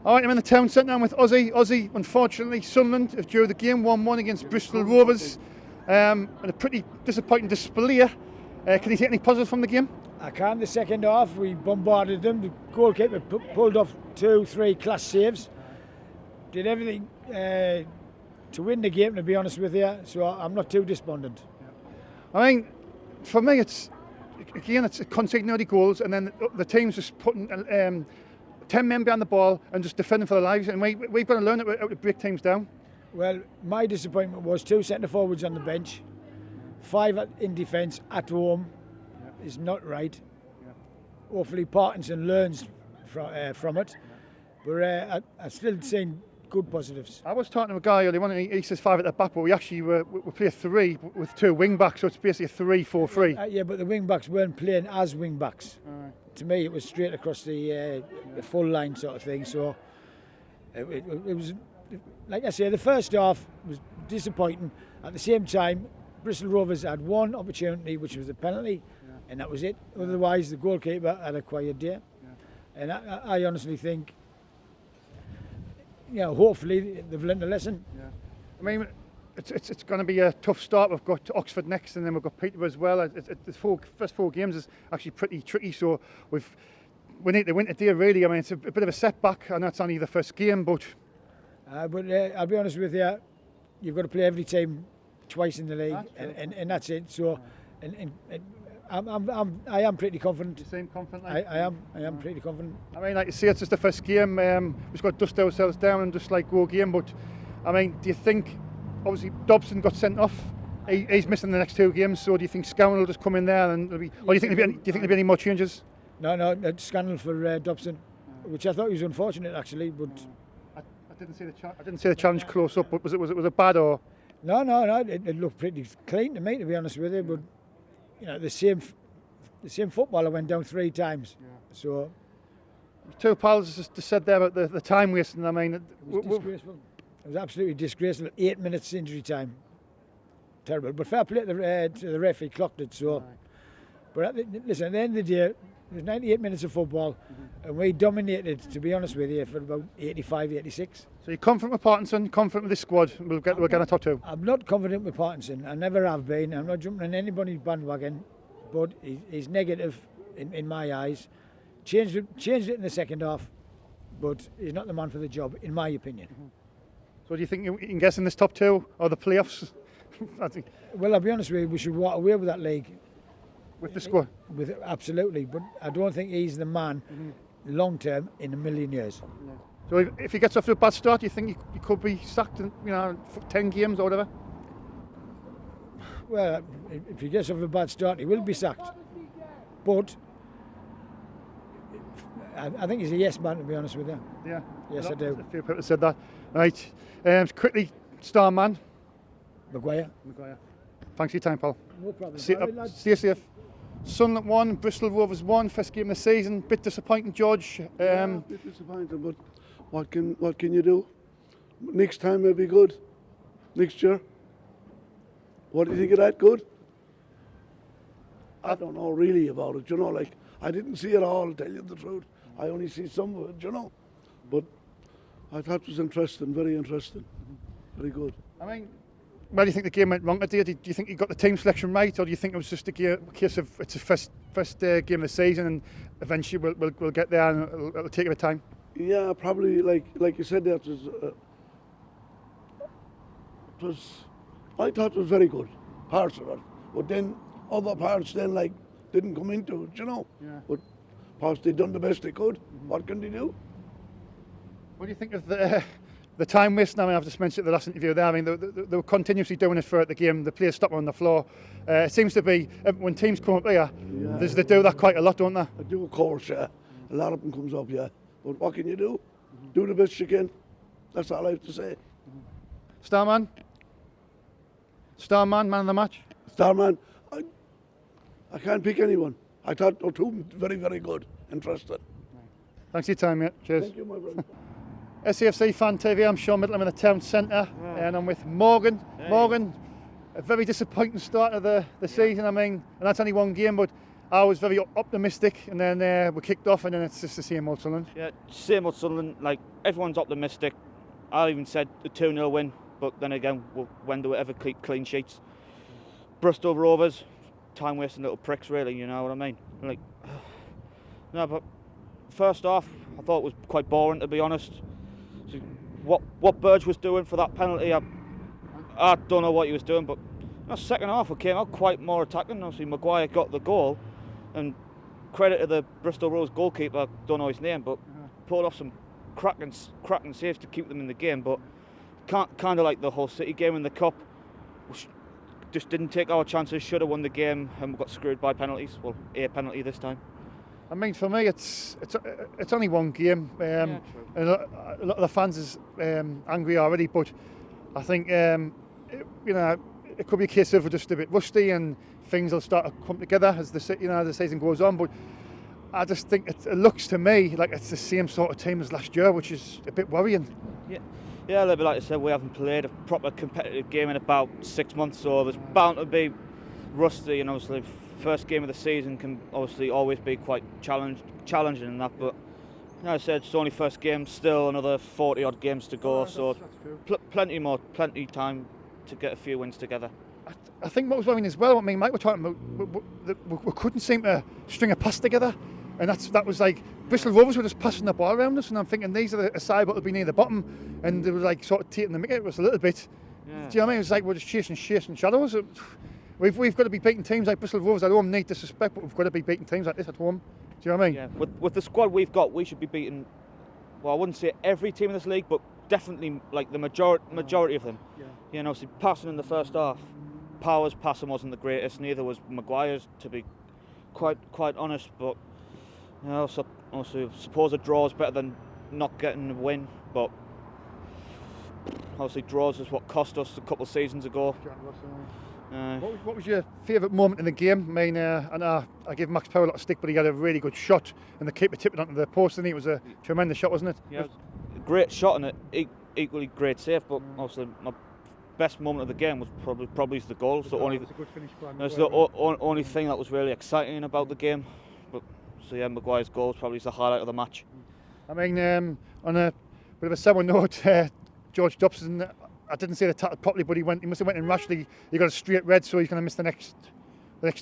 All right, I'm in the town centre. I'm with Ozzy. Ozzy, unfortunately, Sunderland have drew the game 1-1 against Bristol Rovers. And a pretty disappointing display. Can you take any positives from the game? I can. The second half, we bombarded them. The goalkeeper pulled off 2-3 class saves. Did everything to win the game, to be honest with you. So I'm not too despondent. I mean, for me, it's conceding early goals, and then the team's just putting 10 men behind the ball and just defending for their lives. And we've got to learn how to break teams down. Well, my disappointment was 2 centre forwards on the bench, 5 in defence at home. Is not right. Hopefully Parkinson learns from it. But I still seen good positives. I was talking to a guy earlier on, and he says 5 at the back, but we actually we play a 3 with 2 wing backs, so it's basically a 3-4-3. Yeah, but the wing backs weren't playing as wing backs. To me, it was straight across the full line sort of thing. So it was, like I say, the first half was disappointing. At the same time, Bristol Rovers had one opportunity, which was a penalty, and that was it. Otherwise, the goalkeeper had a quiet day. And I honestly think, hopefully they've learned a lesson. I mean, it's going to be a tough start. We've got Oxford next, and then we've got Peterborough as well. The first 4 games is actually pretty tricky, so we need to win today, really. I mean, it's a bit of a setback. I know it's only the first game, but I'll be honest with you, you've got to play every team twice in the league, and that's it. So, I am pretty confident. You seem confident? I am pretty confident. I mean, like you say, it's just the first game. We've just got to dust ourselves down and just like go game. But I mean, do you think, obviously Dobson got sent off? He's missing the next 2 games. So do you think Scowen will just come in there and or do you think there'll be any more changes? No, scandal for Dobson, which I thought was unfortunate actually. But I didn't see the challenge close up. But was it bad or? No. It looked pretty clean to me, to be honest with you. But the same footballer went down 3 times. So 2 pals just said there about the time wasting. I mean, it was disgraceful. It was absolutely disgraceful. 8 minutes injury time. Terrible. But fair play to the ref, he clocked it. So, but listen, at the end of the day, it was 98 minutes of football, and we dominated, to be honest with you, for about 85, 86. So you're confident with Parkinson, confident with this squad, we're going to top 2? I'm not confident with Parkinson. I never have been. I'm not jumping on anybody's bandwagon, but he's negative in my eyes. Changed it in the second half, but he's not the man for the job, in my opinion. So do you think you can guess in this top 2 or the playoffs? Well, I'll be honest with you, we should walk away with that league. With the squad? Absolutely, but I don't think he's the man long term in a million years. So if he gets off to a bad start, do you think he could be sacked in 10 games or whatever? Well, if he gets off a bad start, he will be sacked. But I think he's a yes man, to be honest with you. Yeah. Yes, I do. A few people said that. Right. Quickly, star man. Maguire. Thanks for your time, pal. No problem. See you safe. Sunderland 1, Bristol Rovers 1, first game of the season. Bit disappointing, George. A bit disappointing, but what can you do? Next time will be good. Next year. What do you think of that? Good? I don't know really about it. I didn't see it all, tell you the truth. I only see some of it, But I thought it was interesting, very interesting. Very good. I mean, where do you think the game went wrong today? Do you think you got the team selection right, or do you think it was just a case of it's a first game of the season and eventually we'll get there and it'll take a bit of time? Yeah, probably like you said there, I thought it was very good, parts of it. But then other parts didn't come into it, Yeah. But perhaps they done the best they could. What can they do? What do you think of the time wasting? I mean, I've just mentioned the last interview there. I mean, they were continuously doing it throughout the game. The players stopping on the floor. It seems to be when teams come up here, they do that quite a lot, don't they? They do, of course, yeah. A lot of them comes up, yeah. But what can you do? Do the best you can. That's all I have to say. Starman, man of the match. Starman, I can't pick anyone. I thought they were 2 very, very good. Interesting. Thanks for your time, mate. Cheers. Thank you, my brother. SAFC Fan TV, I'm SHAUN MIDDLETON. I'm in the town centre and I'm with Morgan. Hey. Morgan, a very disappointing start of the season, I mean, and that's only 1 game, but I was very optimistic, and then we kicked off, and then it's just the same old Sunderland. Yeah, same old Sunderland. Like, everyone's optimistic. I even said a 2-0 win, but then again, when do we ever keep clean sheets? Bristol Rovers, time-wasting little pricks, really, you know what I mean? Like, no, but first half, I thought it was quite boring, to be honest. So what Burge was doing for that penalty, I don't know what he was doing, but the second half we came out quite more attacking. Obviously, Maguire got the goal, and credit to the Bristol Rovers goalkeeper, I don't know his name, but pulled off some cracking saves to keep them in the game. But kind of like the whole City game in the Cup, just didn't take our chances, should have won the game, and we got screwed by penalties. Well, a penalty this time. I mean, for me, it's only one game, and a lot of the fans is angry already. But I think it could be a case of we're just a bit rusty, and things will start to come together as the season goes on. But I just think it looks to me like it's the same sort of team as last year, which is a bit worrying. Yeah, a little bit like I said, we haven't played a proper competitive game in about 6 months, so there's bound to be rusty, and obviously first game of the season can obviously always be quite challenging in that, but like I said, it's only first game, still another 40 odd games to go, so plenty time to get a few wins together. I think what was worrying as well, I mean, Mike, we're talking about, we couldn't seem to string a pass together, and that was like, Bristol Rovers were just passing the ball around us, and I'm thinking these are a side that will be near the bottom, and they were like sort of taking the mick. It was a little bit, do you know what I mean? It was like we're just chasing shadows. We've got to be beating teams like Bristol Rovers at home, need disrespect, but we've got to be beating teams like this at home. Do you know what I mean? Yeah, with the squad we've got, we should be beating, well, I wouldn't say every team in this league, but definitely like the majority of them. Yeah. You know, obviously passing in the first half, Power's passing wasn't the greatest, neither was Maguire's, to be quite honest, but you know, so obviously suppose a draw is better than not getting a win, but obviously draws is what cost us a couple of seasons ago. What was your favourite moment in the game? I mean, I give Max Power a lot of stick, but he had a really good shot, and the keeper tipped it onto the post, and it was a tremendous shot, wasn't it? Yeah, it was a great shot, and equally great save. But obviously, my best moment of the game was probably the goal. It's the only only thing that was really exciting about the game. But so yeah, Maguire's goal is probably the highlight of the match. I mean, on a bit of a sour note, George Dobson, I didn't say the tackle properly, but he must have went in rashly. He got a straight red, so he's going to miss the next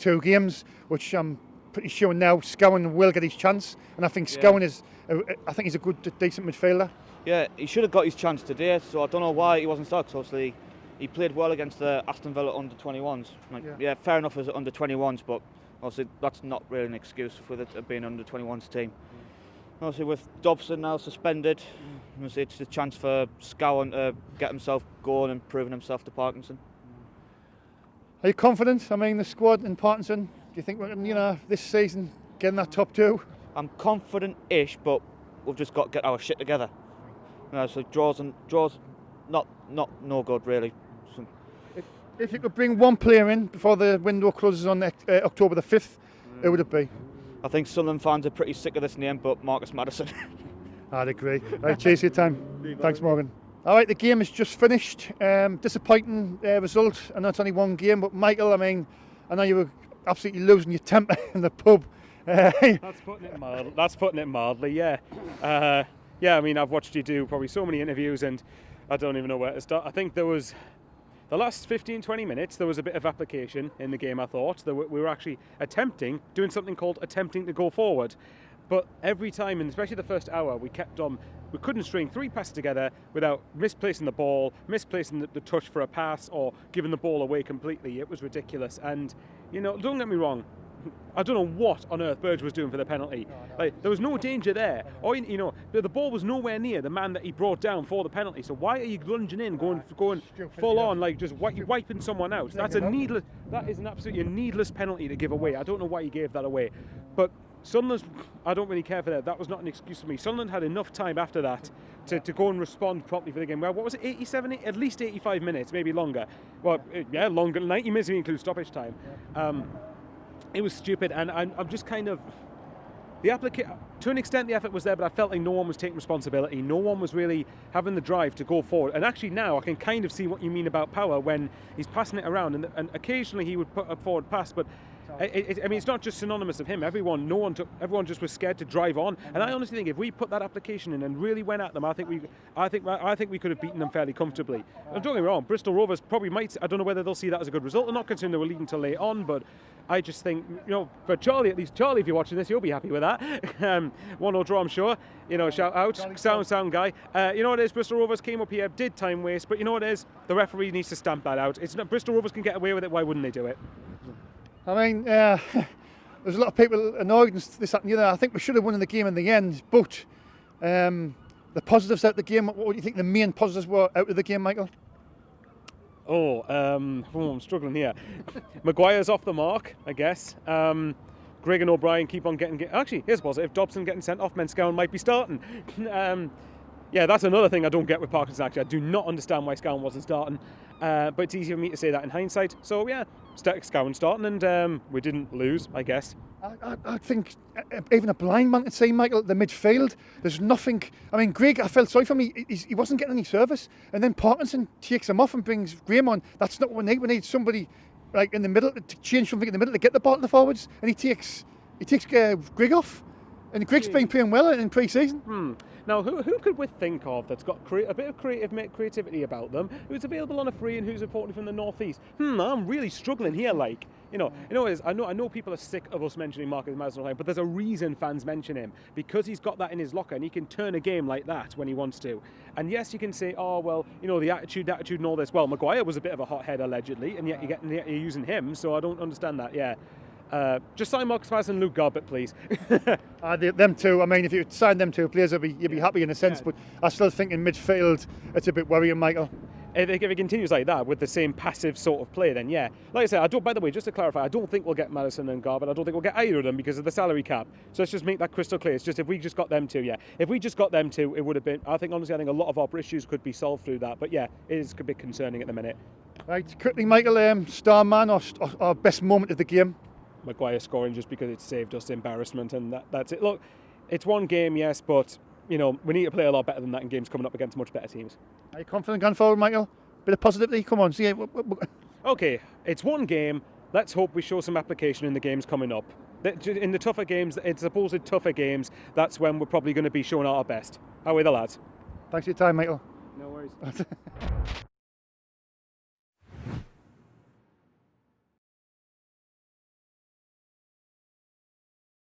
2 games, which I'm pretty sure now Scowen will get his chance, and I think Scowen he's a good, decent midfielder. Yeah, he should have got his chance today, so I don't know why he wasn't started. Obviously, he played well against the Aston Villa under-21s. Yeah, fair enough as under-21s, but obviously that's not really an excuse for it being an under-21s team. Obviously, with Dobson now suspended, it's a chance for Scowen to get himself going and proving himself to Parkinson. Are you confident? I mean, the squad in Parkinson, do you think we're going to, this season, getting that top 2? I'm confident-ish, but we've just got to get our shit together. So draws not no good, really. So, if you could bring one player in before the window closes on October the 5th, who would it be? I think Sunderland fans are pretty sick of this name, but Marcus Maddison. I'd agree. Right, cheers for your time. Thanks, Morgan. All right, the game is just finished. Disappointing result. I know it's only one game, but Michael, I mean, I know you were absolutely losing your temper in the pub. That's putting it mildly, yeah. I mean, I've watched you do probably so many interviews, and I don't even know where to start. I think there was the last 15-20 minutes, there was a bit of application in the game, I thought. We were actually doing something called attempting to go forward. But every time, and especially the first hour, we couldn't string 3 passes together without misplacing the ball, misplacing the touch for a pass, or giving the ball away completely. It was ridiculous. And, you know, don't get me wrong, I don't know what on earth Burge was doing for the penalty. Like, there was no danger there. Or, you know, the ball was nowhere near the man that he brought down for the penalty. So why are you lunging in, going full on, like just wiping someone out? That is an absolutely needless penalty to give away. I don't know why he gave that away. But Sunderland, I don't really care for that. That was not an excuse for me. Sunderland had enough time after that to go and respond properly for the game. Well, what was it, 87, at least 85 minutes, maybe longer. Well, yeah, longer, 90 minutes if you include stoppage time. It was stupid, and I'm just kind of... to an extent the effort was there, but I felt like no one was taking responsibility. No one was really having the drive to go forward. And actually now I can kind of see what you mean about Power when he's passing it around, and occasionally he would put a forward pass, but I mean, it's not just synonymous of him. Everyone just was scared to drive on. And I honestly think if we put that application in and really went at them, I think we could have beaten them fairly comfortably. And don't get me wrong, Bristol Rovers probably might. I don't know whether they'll see that as a good result or not, considering they were leading till late on. But I just think, for Charlie, at least Charlie, if you're watching this, you'll be happy with that. 1-0 draw, I'm sure. Shout out, sound guy. You know what it is? Bristol Rovers came up here, did time waste, but you know what it is? The referee needs to stamp that out. It's not Bristol Rovers can get away with it. Why wouldn't they do it? I mean, there's a lot of people annoyed and this, that and the other. I think we should have won in the game in the end, but the positives out of the game, what do you think the main positives were out of the game, Michael? I'm struggling here. Maguire's off the mark, I guess. Greg and O'Brien keep on getting... Actually, here's positive. Dobson getting sent off, Scowen might be starting. Yeah, that's another thing I don't get with Parkinson, actually. I do not understand why Scowen wasn't starting. But it's easy for me to say that in hindsight. So, yeah, Scowen starting, and we didn't lose, I guess. I think even a blind man could say, Michael, the midfield, there's nothing... I mean, Greg, I felt sorry for him. He wasn't getting any service. And then Parkinson takes him off and brings Graham on. That's not what we need. We need somebody like in the middle to change something in the middle to get the ball to the forwards. And he takes Greg off. And Greg's been playing well in pre-season. Now, who could we think of that's got a bit of creativity about them, who's available on a free and who's reporting from the northeast? I'm really struggling here. I know people are sick of us mentioning Marcus Maddison, but there's a reason fans mention him, because he's got that in his locker and he can turn a game like that when he wants to. And yes, you can say, the attitude and all this. Well, Maguire was a bit of a hothead allegedly, and yet you're using him, so I don't understand that. Yeah. Just sign Marcus Maddison and Luke Garbett, please. Them two, I mean, if you sign them two players, you'd be happy in a sense, but I still think in midfield, it's a bit worrying, Michael. If it continues like that with the same passive sort of play, then yeah. Like I said, by the way, just to clarify, I don't think we'll get Maddison and Garbett. I don't think we'll get either of them because of the salary cap. So let's just make that crystal clear. It's just if we just got them two, yeah. If we just got them two, it would have been, I think a lot of our issues could be solved through that. But yeah, it is a bit concerning at the minute. Right, quickly, Michael, star man or best moment of the game? Maguire scoring, just because it saved us embarrassment, and that's it. Look, it's one game, yes, but we need to play a lot better than that in games coming up against much better teams. Are you confident going forward, Michael? Bit of positivity, come on, see it. Okay, it's one game. Let's hope we show some application in the games coming up. In the tougher games, it's supposed tougher games, that's when we're probably going to be showing our best. How are the lads? Thanks for your time, Michael. No worries.